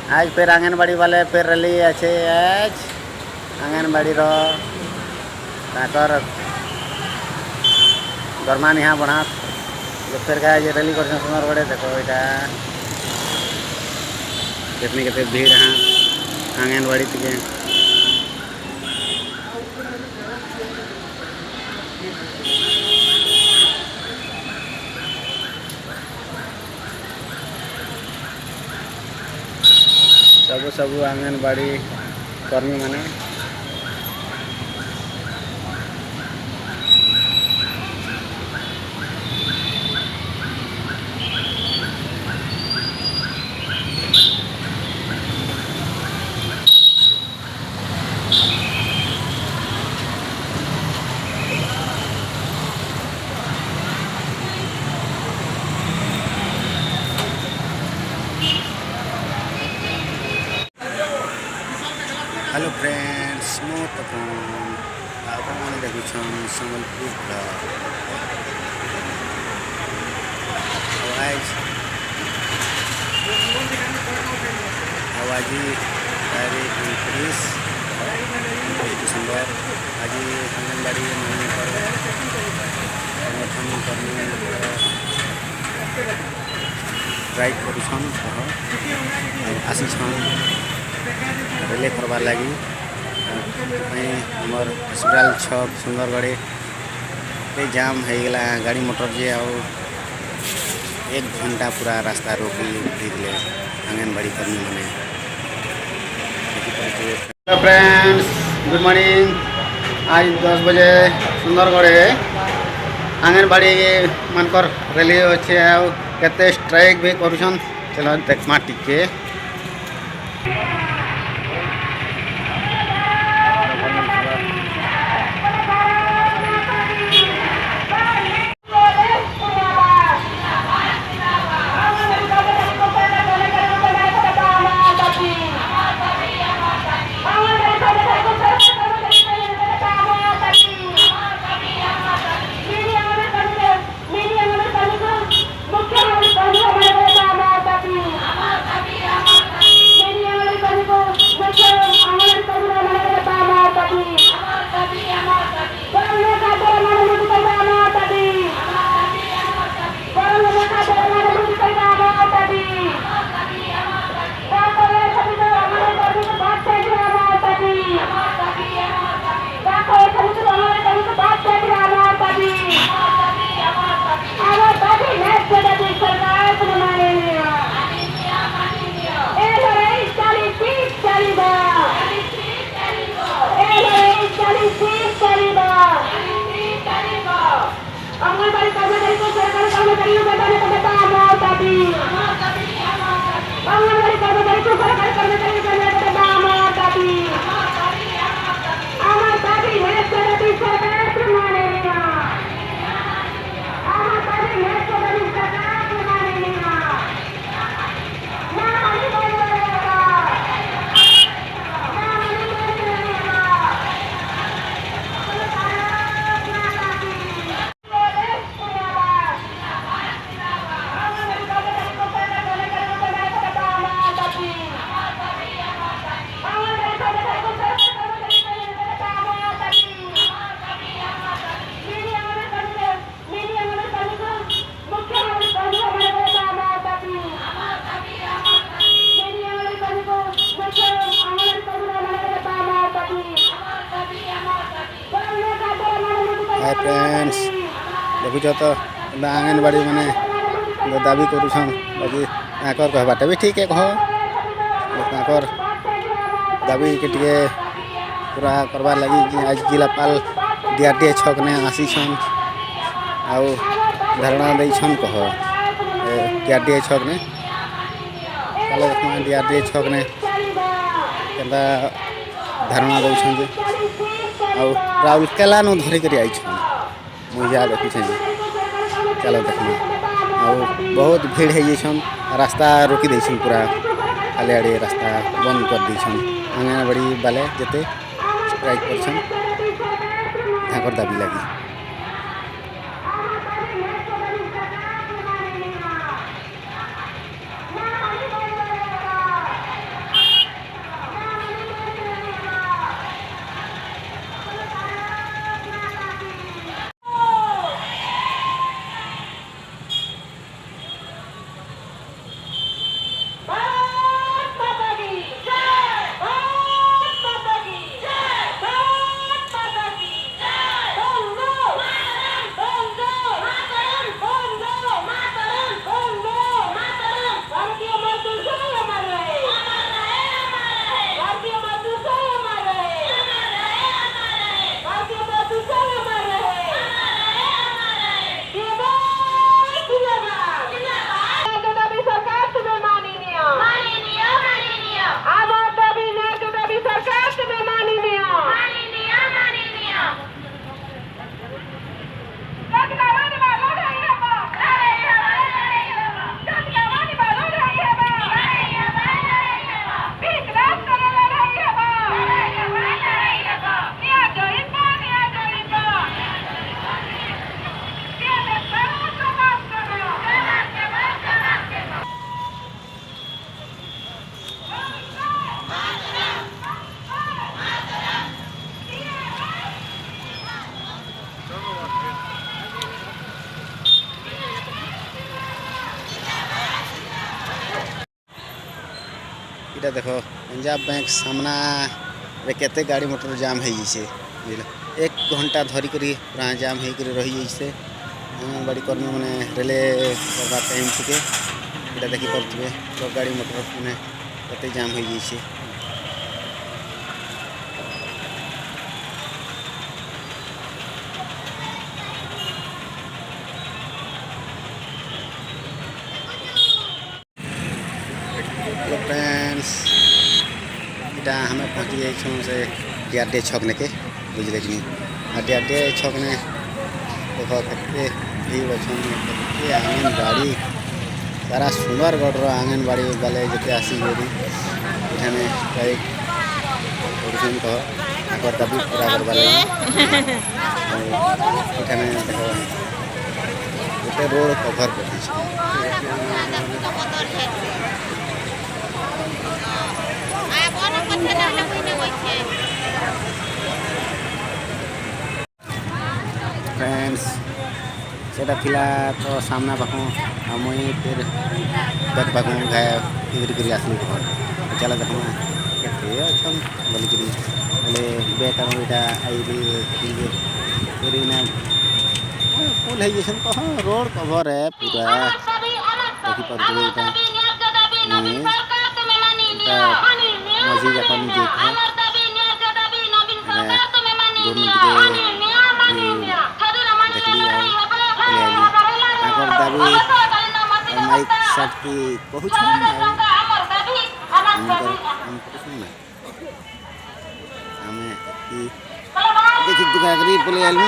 आज फिर आंगनबाड़ी वाले फिर रैली अच्छे आज आंगनबाड़ी रो ताकर दरमान यहाँ बढ़ा फिर का रैली कर सुंदरगढ़ देखो यहाँ कितनी कितनी भीड़ हाँ आंगनबाड़ी थे सबू सबू आंगनबाड़ी कर्मी माने हेलो फ्रेंड्स मो तपन आपने देखुछन संबलपुर आज तारीख 29 दिसंबर आज आंगनबाड़ी मानने पर संगठन कर्मी स्ट्राइक करुछन आसीछन रेले करवार लगी आमर हस्पिटाल छक सुंदरगढ़ जाम हो गला गाड़ी मोटर जे आ 1 घंटा पूरा रास्ता रोकी दिले आंगनबाड़ी कर्मी मैंने। हेलो फ्रेंड्स गुड मॉर्निंग आज 10 बजे सुंदरगढ़ आंगनबाड़ी मानकर रैली अच्छे केते स्ट्राइक भी करुछन चलो देखमा टिके आंगनबाड़ी कर्मचारी को सरकारी कर्मचारियों बताने को बता अमर दाबी आंगनबाड़ी कर्मचारी को सरकारी कर्मचारियों बताने को बता अमर दाबी है सरकार प्रमाणे अमर दाबी है सरकार प्रमाणे हाय फ्रेंड्स देखुच तो आंगनबाड़ी मैंने दाबी करुछन बाकी आकर कहबाटा भी ठीक है कह दाबी के टे पूरा करवार लगी आज जिलापाल डीआरडीए छक ने आसीछन आउ धारणा देछन कह डीआरडीए छक ने चलो देखमा डीआरडीए छक ने केनता धारणा दउछन जे आउ राउरकेला नु धरी करी आइछन मुझा देखी चलो देखना आउ बहुत भीड़ है रास्ता रोकी देछन पूरा खाली आड़े रास्ता बंद कर देछन आंगनबाड़ी वाले जते स्ट्राइक करछन ताकर दाबी लगी। इटा देखो पंजाब बैंक सामना रे केते गाड़ी मोटर जाम है से बुझल 1 घंटा धरी करी पूरा जाम है करी रही जैसे आंगनबाड़ी कर्मी मैंने रेले करवा टाइम टिके इटा देखी पारे तो गाड़ी मोटर मैंने केते जाम हो जाइए। हेलो फ्रेंड्स इटा हमें पहुँची जाइए से DRDA छक ने के बुझले कि DRDA छक ने देखो केते भीड़ अच्छे केते आंगनबाड़ी सारा सुंदरगढ़ आंगनबाड़ी गले जिते आसी एठाने कह दाबी पूरा करवा एठाने देखो गोटे रोड कभर कर फ्रेंड्स सेटा थिला तो सामना पाखु मुई फिर बैक पाखु गाय फिर आसली घर चला देखो केते अच्छन बोली करी बोले बैक आम इटा आई फिर ना फुल है जैसे कह रोड कभर है पूरा देखी पारे मजी जाकर निजे दाबी माइक सेट की कहूँ देखी दुकान करी बोले आलू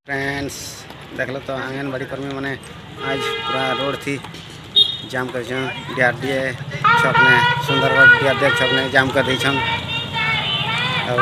फ्रेंड्स देख लो तो आंगनबाड़ी कर्मी मैंने आज पूरा रोड थी जाम कर DRDA छक ने सुंदरगढ़ DRDA छक ने जाम कर दी और